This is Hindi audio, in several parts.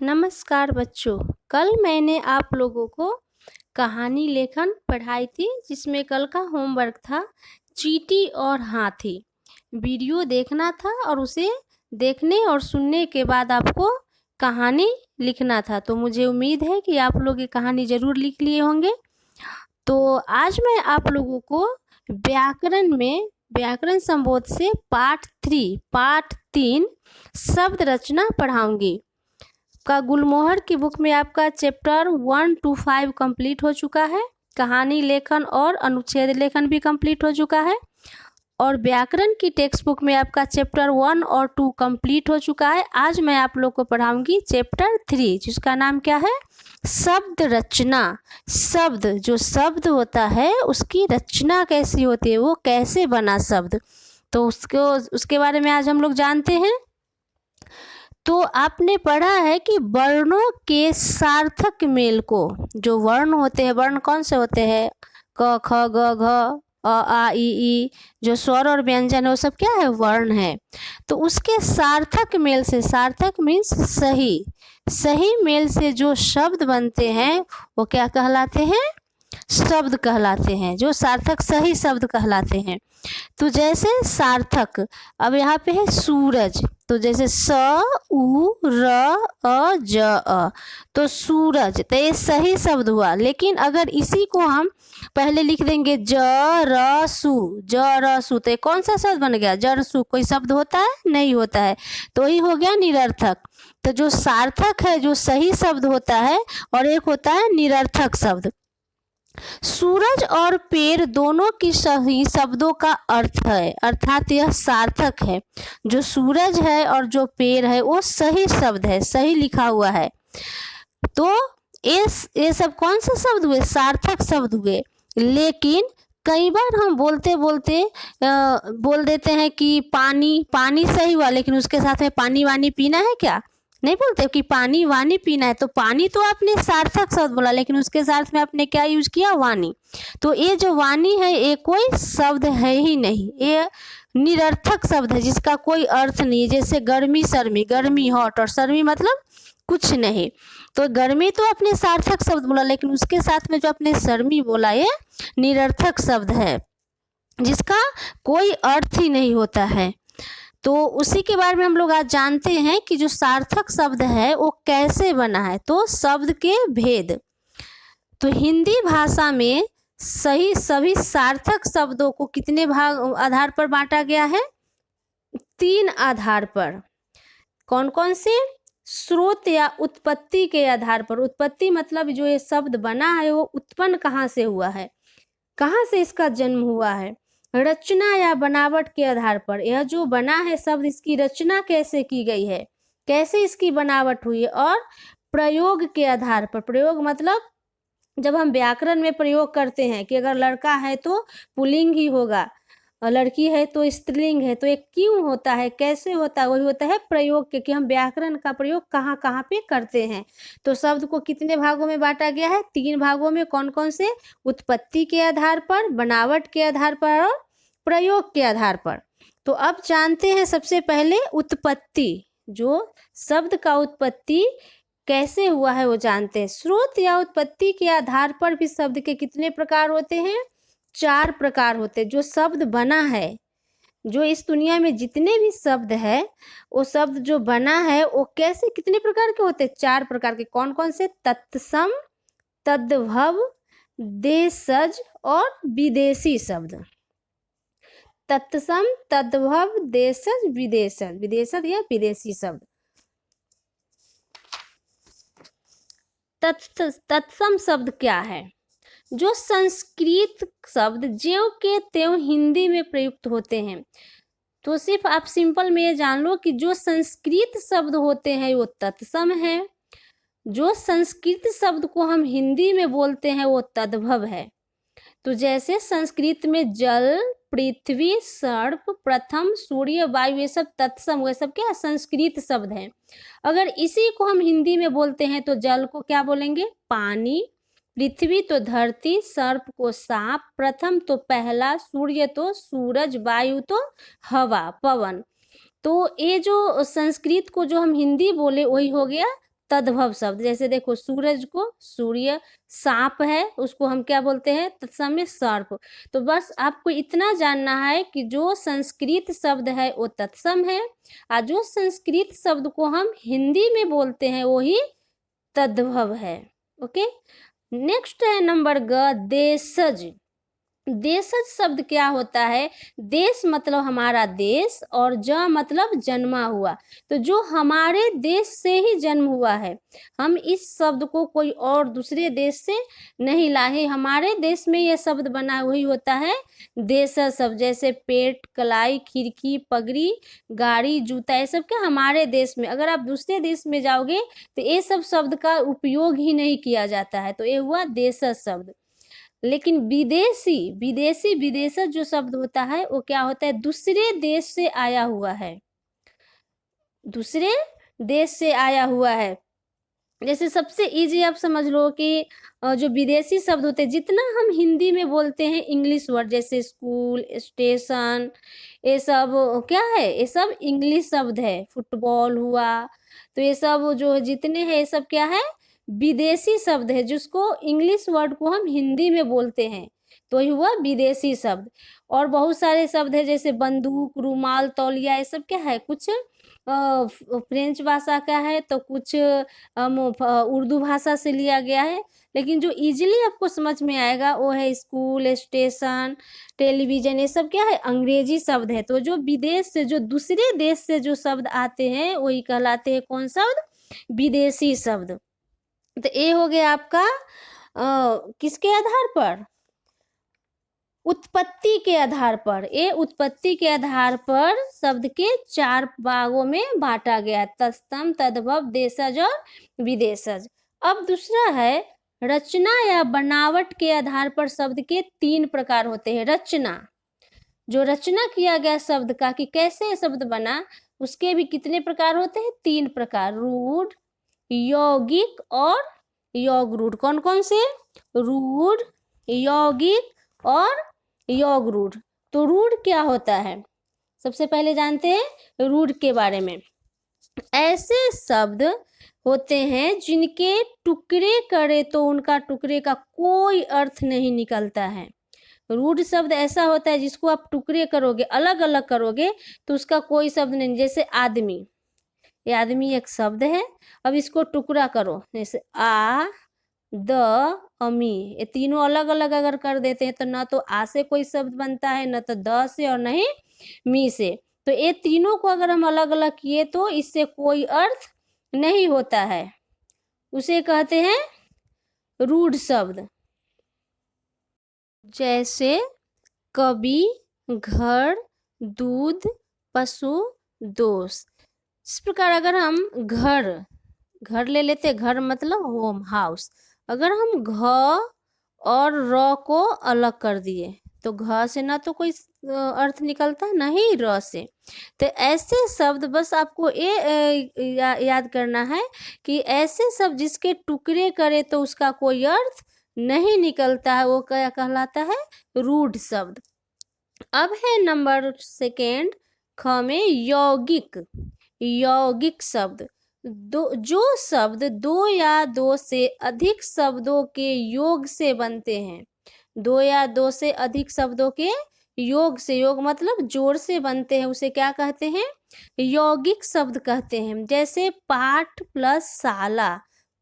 नमस्कार बच्चों। कल मैंने आप लोगों को कहानी लेखन पढ़ाई थी, जिसमें कल का होमवर्क था चींटी और हाथी। वीडियो देखना था और उसे देखने और सुनने के बाद आपको कहानी लिखना था। तो मुझे उम्मीद है कि आप लोग ये कहानी ज़रूर लिख लिए होंगे। तो आज मैं आप लोगों को व्याकरण संबोध से पाठ 3 शब्द रचना पढ़ाऊंगी। का गुलमोहर की बुक में आपका चैप्टर 1 to 5 कंप्लीट हो चुका है। कहानी लेखन और अनुच्छेद लेखन भी कंप्लीट हो चुका है और व्याकरण की टेक्स्ट बुक में आपका चैप्टर 1 और 2 कंप्लीट हो चुका है। आज मैं आप लोग को पढ़ाऊंगी चैप्टर 3, जिसका नाम क्या है? शब्द रचना। जो शब्द होता है उसकी रचना कैसी होती है, वो कैसे बना शब्द, तो उसके बारे में आज हम लोग जानते हैं। तो आपने पढ़ा है कि वर्णों के सार्थक मेल को, जो वर्ण होते हैं, वर्ण कौन से होते हैं? क ख ग घ अ आ इ ई, जो स्वर और व्यंजन है वो सब क्या है? वर्ण है। तो उसके सार्थक मेल से, सार्थक मीन्स सही मेल से जो शब्द बनते हैं वो क्या कहलाते हैं? शब्द कहलाते हैं। जो सार्थक सही शब्द कहलाते हैं। तो जैसे सार्थक, अब यहाँ पे है सूरज, तो जैसे स उ र अ ज अ, तो सूरज, तो ये सही शब्द हुआ। लेकिन अगर इसी को हम पहले लिख देंगे ज र सु, तो ये कौन सा शब्द बन गया? जरसु। कोई शब्द होता है? नहीं होता है, तो ये हो गया निरर्थक। तो जो सार्थक है, जो सही शब्द होता है, और एक होता है निरर्थक शब्द। सूरज और पेड़ दोनों की सही शब्दों का अर्थ है, अर्थात यह सार्थक है। जो सूरज है और जो पेड़ है वो सही शब्द है, सही लिखा हुआ है। तो ये सब कौन से शब्द हुए? सार्थक शब्द हुए। लेकिन कई बार हम बोलते बोलते बोल देते हैं कि पानी सही हुआ, लेकिन उसके साथ में पानी वानी पीना है क्या? नहीं बोलते कि पानी वानी पीना है। तो पानी तो आपने सार्थक शब्द बोला, लेकिन उसके साथ में आपने क्या यूज किया? वानी। तो ये जो वानी है ये कोई शब्द है ही नहीं, ये निरर्थक शब्द है जिसका कोई अर्थ नहीं। जैसे गर्मी सर्मी, गर्मी हॉट, और सर्मी मतलब कुछ नहीं। तो गर्मी तो आपने सार्थक शब्द बोला, लेकिन उसके साथ में जो आपने सर्मी बोला ये निरर्थक शब्द है, जिसका कोई अर्थ ही नहीं होता है। तो उसी के बारे में हम लोग आज जानते हैं कि जो सार्थक शब्द है वो कैसे बना है। तो शब्द के भेद, तो हिंदी भाषा में सभी सार्थक शब्दों को कितने भाग आधार पर बांटा गया है? 3 आधार पर। कौन कौन से? स्रोत या उत्पत्ति के आधार पर। उत्पत्ति मतलब जो ये शब्द बना है वो उत्पन्न कहाँ से हुआ है, कहाँ से इसका जन्म हुआ है। रचना या बनावट के आधार पर, यह जो बना है शब्द, इसकी रचना कैसे की गई है, कैसे इसकी बनावट हुई है। और प्रयोग के आधार पर, प्रयोग मतलब जब हम व्याकरण में प्रयोग करते हैं कि अगर लड़का है तो पुल्लिंग ही होगा, और लड़की है तो स्त्रीलिंग है, तो ये क्यों होता है, कैसे होता है, वही होता है प्रयोग के, कि हम व्याकरण का प्रयोग कहाँ कहाँ पे करते हैं। तो शब्द को कितने भागों में बांटा गया है? 3 भागों में। कौन कौन से? उत्पत्ति के आधार पर, बनावट के आधार पर और प्रयोग के आधार पर। तो अब जानते हैं सबसे पहले उत्पत्ति, जो शब्द का उत्पत्ति कैसे हुआ है वो जानते हैं। स्रोत या उत्पत्ति के आधार पर भी शब्द के कितने प्रकार होते हैं? 4 प्रकार होते हैं। जो शब्द बना है, जो इस दुनिया में जितने भी शब्द है, वो शब्द जो बना है वो कैसे, कितने प्रकार के होते हैं? 4 प्रकार के। कौन कौन से? तत्सम, तद्भव, देशज और विदेशी शब्द। तत्सम, तद्भव, देशज, विदेशज या विदेशी शब्द। तत्सम शब्द क्या है? जो संस्कृत शब्द ज्यों के त्यों हिंदी में प्रयुक्त होते हैं। तो सिर्फ आप सिंपल में ये जान लो कि जो संस्कृत शब्द होते हैं वो तत्सम है, जो संस्कृत शब्द को हम हिंदी में बोलते हैं वो तद्भव है। तो जैसे संस्कृत में जल, पृथ्वी, सर्प, प्रथम, सूर्य, वायु, ये सब तत्सम, वे सब क्या संस्कृत शब्द हैं। अगर इसी को हम हिंदी में बोलते हैं तो जल को क्या बोलेंगे? पानी, पृथ्वी तो धरती, सर्प को सांप, प्रथम तो पहला, सूर्य तो सूरज, वायु तो हवा, पवन। तो ये जो संस्कृत को जो हम हिंदी बोले वही हो गया तद्भव शब्द। जैसे देखो सूरज को सूर्य, सांप है उसको हम क्या बोलते हैं तत्सम में सर्प। तो बस आपको इतना जानना है कि जो संस्कृत शब्द है वो तत्सम है, और जो संस्कृत शब्द को हम हिंदी में बोलते हैं वो ही तद्भव है। ओके, नेक्स्ट है नंबर ग, देशज। देशज शब्द क्या होता है? देश मतलब हमारा देश और ज मतलब जन्मा हुआ। तो जो हमारे देश से ही जन्म हुआ है, हम इस शब्द को कोई और दूसरे देश से नहीं लाए, हमारे देश में यह शब्द बना वही होता है देशज शब्द। जैसे पेट, कलाई, खिड़की, पगड़ी, गाड़ी, जूता, ये सब क्या हमारे देश में। अगर आप दूसरे देश में जाओगे तो ये सब शब्द का उपयोग ही नहीं किया जाता है, तो ये हुआ देशज शब्द। लेकिन विदेशी, विदेशी विदेशज जो शब्द होता है वो क्या होता है? दूसरे देश से आया हुआ है, दूसरे देश से आया हुआ है। जैसे सबसे इजी आप समझ लो कि जो विदेशी शब्द होते हैं, जितना हम हिंदी में बोलते हैं इंग्लिश वर्ड, जैसे स्कूल, स्टेशन, ये सब क्या है? ये सब इंग्लिश शब्द है। फुटबॉल हुआ, तो ये सब जो जितने हैं ये सब क्या है? विदेशी शब्द है, जिसको इंग्लिश वर्ड को हम हिंदी में बोलते हैं, तो ये हुआ विदेशी शब्द। और बहुत सारे शब्द है जैसे बंदूक, रुमाल, तौलिया, ये सब क्या है? कुछ फ्रेंच भाषा का है, तो कुछ उर्दू भाषा से लिया गया है। लेकिन जो इजीली आपको समझ में आएगा वो है स्कूल, स्टेशन, टेलीविजन, ये सब क्या है? अंग्रेजी शब्द है। तो जो विदेश से, जो दूसरे देश से जो शब्द आते हैं वही कहलाते हैं कौन शब्द? विदेशी शब्द। तो ये हो गया आपका किसके आधार पर? उत्पत्ति के आधार पर। ये उत्पत्ति के आधार पर शब्द के 4 भागों में बांटा गया, तत्सम, तद्भव, देशज और विदेशज। अब दूसरा है रचना या बनावट के आधार पर शब्द के 3 प्रकार होते हैं। रचना, जो रचना किया गया शब्द का कि कैसे ये शब्द बना, उसके भी कितने प्रकार होते हैं? 3 प्रकार, रूढ़, यौगिक और योग रूढ़। कौन कौन से? रूढ़, यौगिक और योग रूढ़। तो रूढ़ क्या होता है? सबसे पहले जानते हैं रूढ़ के बारे में। ऐसे शब्द होते हैं जिनके टुकड़े करे तो उनका टुकड़े का कोई अर्थ नहीं निकलता है। रूढ़ शब्द ऐसा होता है जिसको आप टुकड़े करोगे, अलग अलग करोगे, तो उसका कोई शब्द नहीं। जैसे आदमी, ये आदमी एक शब्द है। अब इसको टुकड़ा करो, जैसे आ, द, अमी, ये तीनों अलग अलग अगर कर देते हैं तो ना तो आ से कोई शब्द बनता है, न तो द से और नहीं मी से। तो ये तीनों को अगर हम अलग अलग किए तो इससे कोई अर्थ नहीं होता है, उसे कहते हैं रूढ़ शब्द। जैसे कवि, घर, दूध, पशु, दोस्त। इस प्रकार अगर हम घर, घर ले लेते, घर मतलब होम, हाउस। अगर हम घ और र को अलग कर दिए तो घ से ना तो कोई अर्थ निकलता, ना ही र से। तो ऐसे शब्द बस आपको ये याद करना है कि ऐसे शब्द जिसके टुकड़े करे तो उसका कोई अर्थ नहीं निकलता है, वो क्या कहलाता है? रूढ़ शब्द। अब है नंबर सेकेंड, ख में यौगिक। यौगिक शब्द, जो शब्द 2 या 2 से अधिक शब्दों के योग से बनते हैं। 2 या 2 से अधिक शब्दों के योग से, योग मतलब जोड़ से बनते हैं, उसे क्या कहते हैं? यौगिक शब्द कहते हैं। जैसे पाठ प्लस शाला,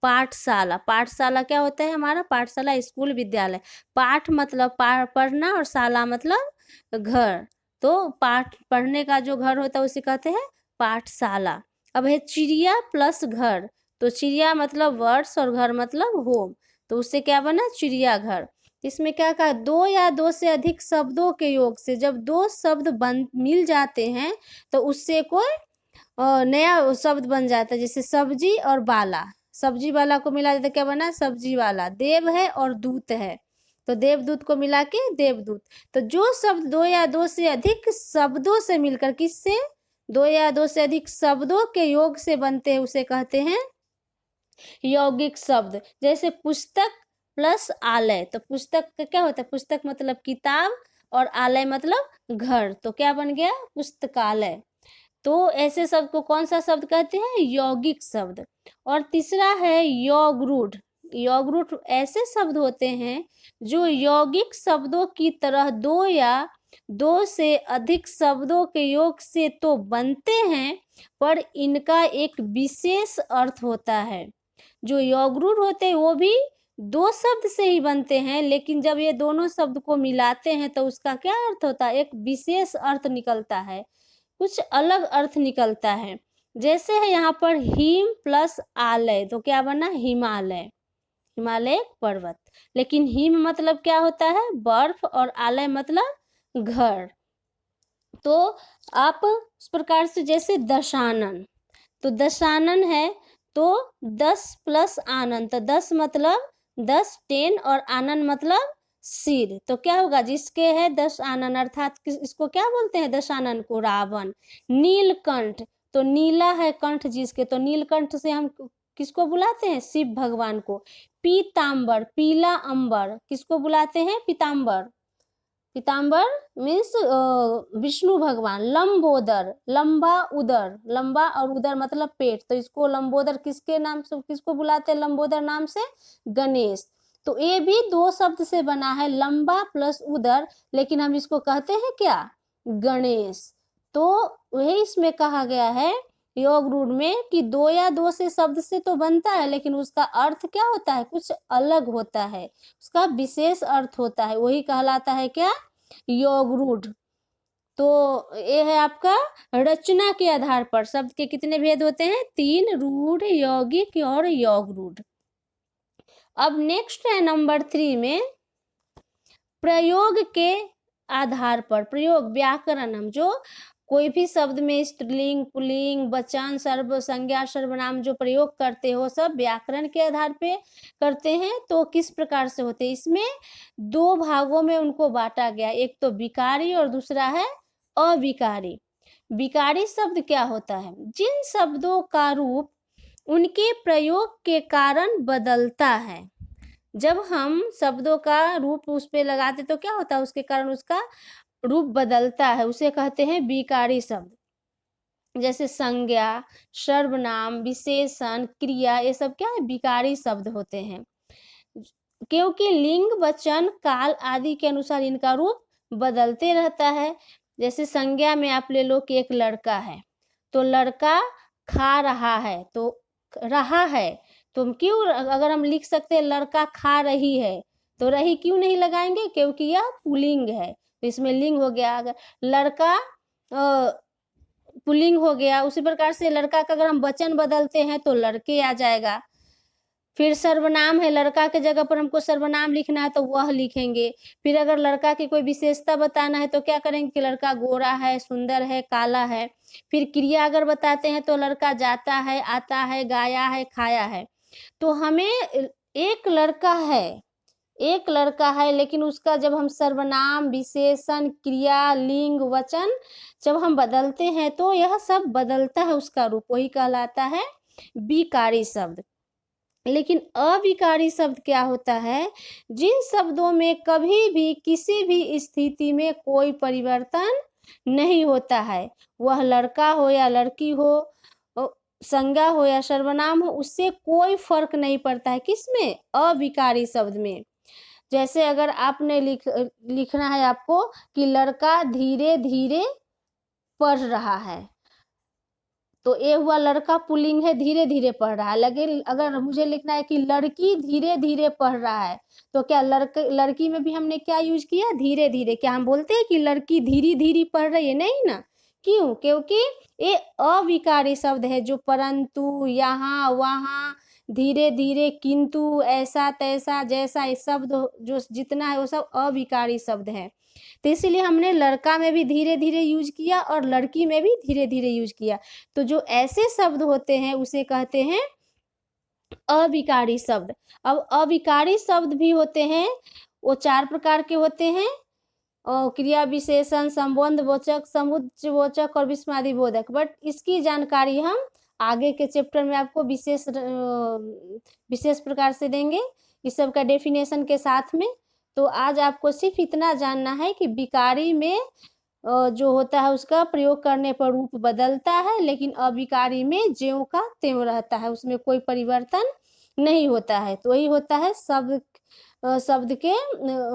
पाठशाला। पाठशाला क्या होता है हमारा? पाठशाला स्कूल, विद्यालय। पाठ मतलब पढ़ना और शाला मतलब घर। तो पाठ, पढ़ने का जो घर होता है उसे कहते हैं पाठशाला। अब है चिड़िया प्लस घर, तो चिड़िया मतलब वर्ड्स और घर मतलब होम, तो उससे क्या बना? चिड़ियाघर। इसमें क्या कहा? 2 या 2 से अधिक शब्दों के योग से जब 2 शब्द बन मिल जाते हैं तो उससे कोई नया शब्द बन जाता है। जैसे सब्जी और बाला, सब्जी वाला को मिला देते क्या बना? सब्जी वाला। देव है और दूत है, तो देवदूत को मिला के देवदूत। तो जो शब्द 2 या 2 से अधिक शब्दों से मिलकर, किससे? 2 या 2 से अधिक शब्दों के योग से बनते हैं, उसे कहते हैं यौगिक शब्द। जैसे पुस्तक प्लस आलय, तो पुस्तक का क्या होता है? पुस्तक मतलब किताब और आलय मतलब घर, तो क्या बन गया? पुस्तकालय। तो ऐसे शब्द को कौन सा शब्द कहते हैं? यौगिक शब्द। और तीसरा है यौगरूढ़। यौगरूढ़ ऐसे शब्द होते हैं जो यौगिक शब्दों की तरह दो या दो से अधिक शब्दों के योग से तो बनते हैं, पर इनका एक विशेष अर्थ होता है। जो यौगरूढ़ होते हैं वो भी दो शब्द से ही बनते हैं, लेकिन जब ये दोनों शब्द को मिलाते हैं तो उसका क्या अर्थ होता है? एक विशेष अर्थ निकलता है, कुछ अलग अर्थ निकलता है। जैसे है यहाँ पर हिम प्लस आलय, तो क्या बना? हिमालय। हिमालय पर्वत। लेकिन हिम मतलब क्या होता है? बर्फ, और आलय मतलब घर। तो आप उस प्रकार से, जैसे दशानन, तो दशानन है तो 10 प्लस आनन, तो 10 मतलब 10 10, और आनन मतलब सिर। तो क्या होगा? जिसके है 10 आनन, अर्थात इसको क्या बोलते हैं? दशानन को रावण। नीलकंठ, तो नीला है कंठ जिसके, तो नीलकंठ से हम किसको बुलाते हैं? शिव भगवान को। पीतांबर, पीला अंबर, किसको बुलाते हैं? पीतांबर। पीतांबर मीन्स विष्णु भगवान। लंबोदर, लंबा उदर, लंबा और उदर मतलब पेट, तो इसको लंबोदर किसके नाम से, किसको बुलाते हैं लंबोदर नाम से? गणेश। तो ये भी दो शब्द से बना है, लंबा प्लस उदर, लेकिन हम इसको कहते हैं क्या? गणेश। तो वही इसमें कहा गया है योग में कि दो या दो से शब्द से तो बनता है, लेकिन उसका अर्थ क्या होता है? कुछ अलग होता है, उसका विशेष अर्थ होता है, वही कहलाता है क्या? योगरूढ़। तो ये है आपका रचना के आधार पर शब्द के कितने भेद होते हैं? 3, रूढ़, यौगिक और योगरूढ़। अब नेक्स्ट है नंबर 3 में प्रयोग के आधार पर। प्रयोग, व्याकरण, हम जो कोई भी शब्द में स्त्रीलिंग, पुल्लिंग, वचन, सर्व, संज्ञा, सर्वनाम जो प्रयोग करते हो सब व्याकरण के आधार पे करते हैं। तो किस प्रकार से होते हैं? इसमें दो भागों में उनको बांटा गया, एक तो विकारी और दूसरा है अविकारी। विकारी शब्द क्या होता है? जिन शब्दों का रूप उनके प्रयोग के कारण बदलता है। जब हम शब्दों का रूप उस पे लगाते तो क्या होता है? उसके कारण उसका रूप बदलता है, उसे कहते हैं विकारी शब्द। जैसे संज्ञा, सर्वनाम, विशेषण, क्रिया, ये सब क्या है? विकारी शब्द होते हैं, क्योंकि लिंग, वचन, काल आदि के अनुसार इनका रूप बदलते रहता है। जैसे संज्ञा में आप ले लो कि एक लड़का है, तो लड़का खा रहा है, तो रहा है, तो हम क्यों, अगर हम लिख सकते हैं लड़का खा रही है, तो रही क्यों नहीं लगाएंगे? क्योंकि यह पुल्लिंग है, तो इसमें लिंग हो गया। अगर लड़का पुल्लिंग हो गया, उसी प्रकार से लड़का का अगर हम वचन बदलते हैं तो लड़के आ जाएगा। फिर सर्वनाम है, लड़का के जगह पर हमको सर्वनाम लिखना है तो वह लिखेंगे। फिर अगर लड़का की कोई विशेषता बताना है तो क्या करेंगे कि लड़का गोरा है, सुंदर है, काला है। फिर क्रिया अगर बताते हैं तो लड़का जाता है, आता है, गाया है, खाया है। तो हमें एक लड़का है, एक लड़का है, लेकिन उसका जब हम सर्वनाम, विशेषण, क्रिया, लिंग, वचन जब हम बदलते हैं तो यह सब बदलता है उसका रूप, वही कहलाता है विकारी शब्द। लेकिन अविकारी शब्द क्या होता है? जिन शब्दों में कभी भी किसी भी स्थिति में कोई परिवर्तन नहीं होता है, वह लड़का हो या लड़की हो, संज्ञा हो या सर्वनाम हो, उससे कोई फर्क नहीं पड़ता है। किसमें? अविकारी शब्द में। जैसे अगर आपने लिखना है आपको कि लड़का धीरे धीरे पढ़ रहा है, तो ये हुआ लड़का पुल्लिंग है, धीरे धीरे पढ़ रहा है। लेकिन अगर मुझे लिखना है कि लड़की धीरे धीरे पढ़ रहा है, तो क्या लड़की में भी हमने क्या यूज किया? धीरे धीरे। क्या हम बोलते हैं कि लड़की धीरे धीरे पढ़ रही है? नहीं ना। क्यों? क्योंकि ये अविकारी शब्द है, जो परंतु, यहाँ, वहाँ, धीरे धीरे, किंतु, ऐसा, तैसा, जैसा, ये शब्द जो जितना है वो सब अविकारी शब्द है। तो इसीलिए हमने लड़का में भी धीरे धीरे यूज किया और लड़की में भी धीरे धीरे यूज किया। तो जो ऐसे शब्द होते हैं उसे कहते हैं अविकारी शब्द। अब अविकारी शब्द भी होते हैं, वो 4 प्रकार के होते हैं, और क्रिया विशेषण, संबंध बोधक, समुच्चय बोधक और विस्मयादि बोधक। बट इसकी जानकारी हम आगे के चैप्टर में आपको विशेष प्रकार से देंगे, इस सब का डेफिनेशन के साथ में। तो आज आपको सिर्फ इतना जानना है कि विकारी में जो होता है उसका प्रयोग करने पर रूप बदलता है, लेकिन अविकारी में ज्यों का त्यों रहता है, उसमें कोई परिवर्तन नहीं होता है। तो वही होता है शब्द के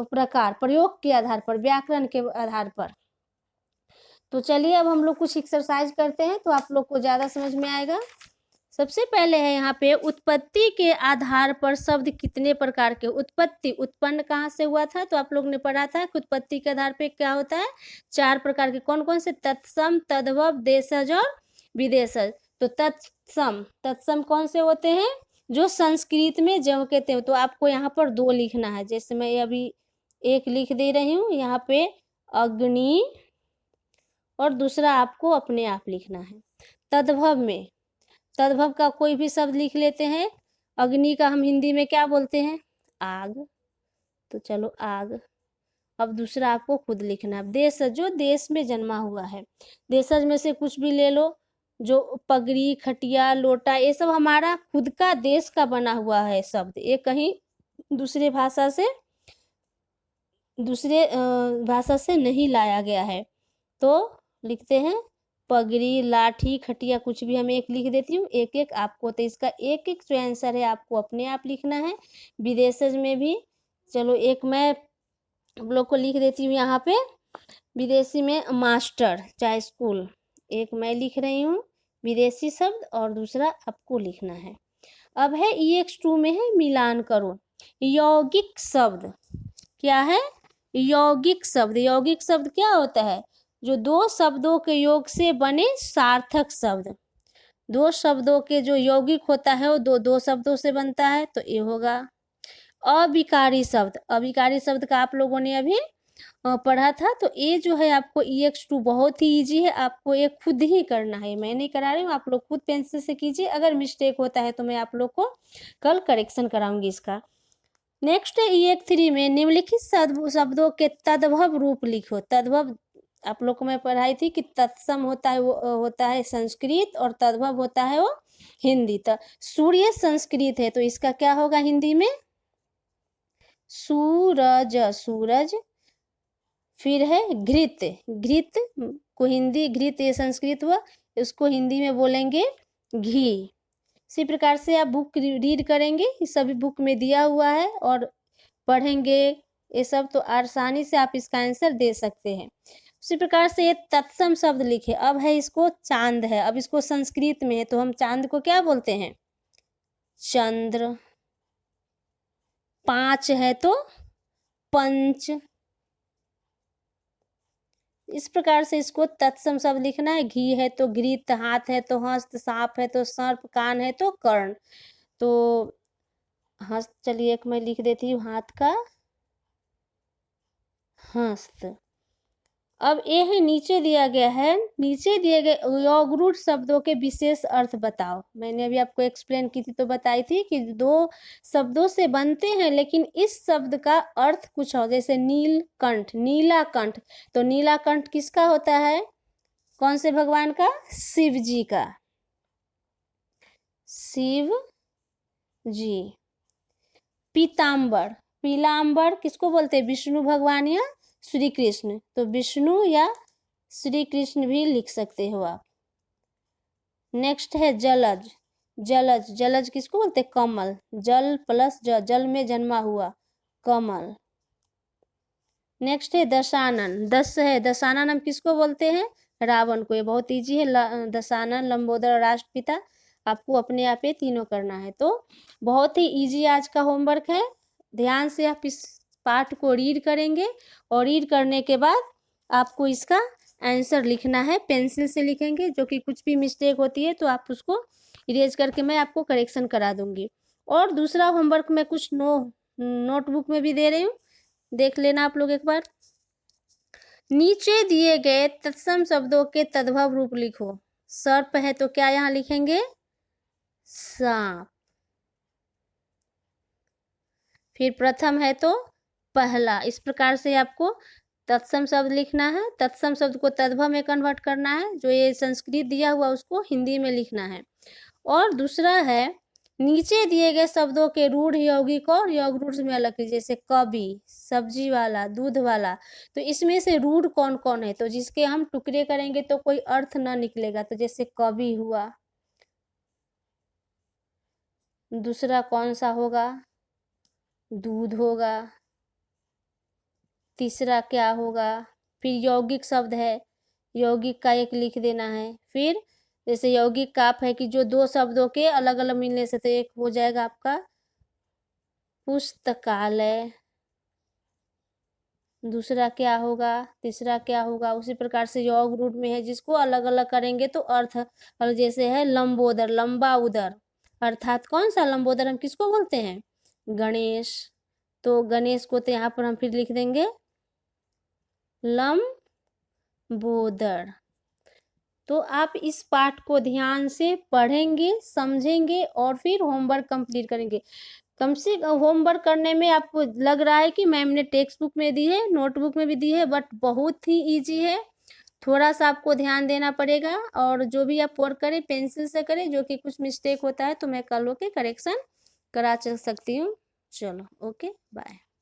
प्रकार, प्रयोग के आधार पर, व्याकरण के आधार पर। तो चलिए अब हम लोग कुछ एक्सरसाइज करते हैं तो आप लोग को ज़्यादा समझ में आएगा। सबसे पहले है यहाँ पे, उत्पत्ति के आधार पर शब्द कितने प्रकार के। उत्पत्ति, उत्पन्न कहाँ से हुआ था, तो आप लोग ने पढ़ा था कि उत्पत्ति के आधार पे क्या होता है, 4 प्रकार के। कौन कौन से, तत्सम, तद्भव, देशज और विदेशज। तो तत्सम कौन से होते हैं, जो संस्कृत में ज्यों के त्यों। तो आपको यहाँ पर 2 लिखना है, जैसे मैं अभी एक लिख दे रही हूँ यहाँ पे, अग्नि, और दूसरा आपको अपने आप लिखना है। तद्भव में, तद्भव का कोई भी शब्द लिख लेते हैं। अग्नि का हम हिंदी में क्या बोलते हैं, आग। तो चलो आग। अब दूसरा आपको खुद लिखना है। देशज, जो देश में जन्मा हुआ है। देशज में से कुछ भी ले लो, जो पगड़ी, खटिया, लोटा, ये सब हमारा खुद का देश का बना हुआ है शब्द। ये कहीं दूसरे भाषा से नहीं लाया गया है। तो लिखते हैं पगड़ी, लाठी, खटिया, कुछ भी। हमें एक लिख देती हूँ, एक एक आपको। तो इसका एक एक जो आंसर है आपको अपने आप लिखना है। विदेशज में भी, चलो एक मैं आप लोग को लिख देती हूँ यहाँ पे। विदेशी में मास्टर, चाहे स्कूल, एक मैं लिख रही हूँ विदेशी शब्द, और दूसरा आपको लिखना है। अब है EX2 में है मिलान करो। यौगिक शब्द क्या है, यौगिक शब्द। यौगिक शब्द क्या होता है, जो 2 शब्दों के योग से बने सार्थक शब्द। 2 शब्दों के जो यौगिक होता है वो दो शब्दों से बनता है, तो ये होगा। अविकारी शब्द, अविकारी शब्द का आप लोगों ने अभी पढ़ा था। तो ये जो है आपको EX2 बहुत ही इजी है, आपको ये खुद ही करना है, मैं नहीं करा रही हूँ, आप लोग खुद पेंसिल से कीजिए। अगर मिस्टेक होता है तो मैं आप लोग को कल करेक्शन कराऊंगी इसका। नेक्स्ट है EX3 में, निम्नलिखित शब्दों के तद्भव रूप लिखो। तद्भव आप लोग को मैं पढ़ाई थी कि तत्सम होता है वो होता है संस्कृत, और तद्भव होता है वो हिंदी। तो सूर्य संस्कृत है, तो इसका क्या होगा हिंदी में, सूरज, सूरज। फिर है घृत, घृत को हिंदी, घृत ये संस्कृत हुआ, इसको हिंदी में बोलेंगे घी। इसी प्रकार से आप बुक रीड करेंगे, इस सभी बुक में दिया हुआ है, और पढ़ेंगे ये सब, तो आसानी से आप इसका आंसर दे सकते हैं। उसी प्रकार से ये तत्सम शब्द लिखे। अब है इसको चांद है, अब इसको संस्कृत में है, तो हम चांद को क्या बोलते हैं, चंद्र। 5 है तो पंच। इस प्रकार से इसको तत्सम शब्द लिखना है। घी है तो घृत, हाथ है तो हस्त, सांप है तो सर्प, कान है तो कर्ण। तो हस्त, चलिए एक मैं लिख देती हूँ, हाथ का हस्त। अब ये है नीचे दिया गया है, नीचे दिए गए योगरूढ़ शब्दों के विशेष अर्थ बताओ। मैंने अभी आपको एक्सप्लेन की थी, तो बताई थी कि 2 शब्दों से बनते हैं, लेकिन इस शब्द का अर्थ कुछ और। जैसे नीलकंठ, नीलाकंठ, तो नीलाकंठ किसका होता है, कौन से भगवान का, शिव जी का, शिव जी। पीताम्बर, पीलाम्बर किसको बोलते हैं, विष्णु भगवान या श्री कृष्ण। तो विष्णु या श्री कृष्ण भी लिख सकते हो आप। नेक्स्ट है जलज, जलज, जलज किसको बोलते हैं, कमल। जल प्लस जल में जन्मा हुआ, कमल। नेक्स्ट है दशानन, दस है, दशानन हम किसको बोलते हैं, रावण को। ये बहुत इजी है, दशानन, लंबोदर, राष्ट्रपिता। आपको अपने आप ये तीनों करना है। तो बहुत ही इजी आज का होमवर्क है। ध्यान से आप इस पाठ को रीड करेंगे, और रीड करने के बाद आपको इसका आंसर लिखना है। पेंसिल से लिखेंगे, जो कि कुछ भी मिस्टेक होती है तो आप उसको इरेज करके मैं आपको करेक्शन करा दूंगी। और दूसरा होमवर्क मैं कुछ नोटबुक में भी दे रही हूँ, देख लेना आप लोग एक बार। नीचे दिए गए तत्सम शब्दों के तद्भव रूप लिखो। सर्प है तो क्या यहाँ लिखेंगे, सांप। फिर प्रथम है तो पहला। इस प्रकार से आपको तत्सम शब्द लिखना है। तत्सम शब्द को तद्भव में कन्वर्ट करना है, जो ये संस्कृत दिया हुआ उसको हिंदी में लिखना है। और दूसरा है नीचे दिए गए शब्दों के रूढ़ यौगिक और योग रूढ़ में अलग कीजिए। जैसे कवि, सब्जी वाला, दूध वाला। तो इसमें से रूढ़ कौन कौन है? तो जिसके हम टुकड़े करेंगे तो कोई अर्थ ना निकलेगा। तो जैसे कवि हुआ, दूसरा कौन सा होगा? दूध होगा, तीसरा क्या होगा? फिर यौगिक शब्द है, यौगिक का एक लिख देना है। फिर जैसे यौगिक का आप है कि जो दो शब्दों के अलग अलग मिलने से, तो एक हो जाएगा आपका पुस्तकालय, दूसरा क्या होगा? तीसरा क्या होगा? उसी प्रकार से योग रूढ़ में है, जिसको अलग अलग करेंगे तो अर्थ। और जैसे है लंबोदर, लंबा उदर, अर्थात कौन सा लंबोदर हम किसको बोलते हैं? गणेश। तो गणेश को तो यहाँ पर हम फिर लिख देंगे लंबोदर। तो आप इस पाठ को ध्यान से पढ़ेंगे, समझेंगे और फिर होमवर्क कंप्लीट करेंगे। कम से कम होमवर्क करने में आपको लग रहा है कि मैम ने टेक्स्ट बुक में दी है, नोटबुक में भी दी है, बट बहुत ही इजी है। थोड़ा सा आपको ध्यान देना पड़ेगा, और जो भी आप वर्क करें पेंसिल से करें। जो कि कुछ मिस्टेक होता है तो मैं कल होके करेक्शन करा सकती हूँ। चलो, ओके, बाय।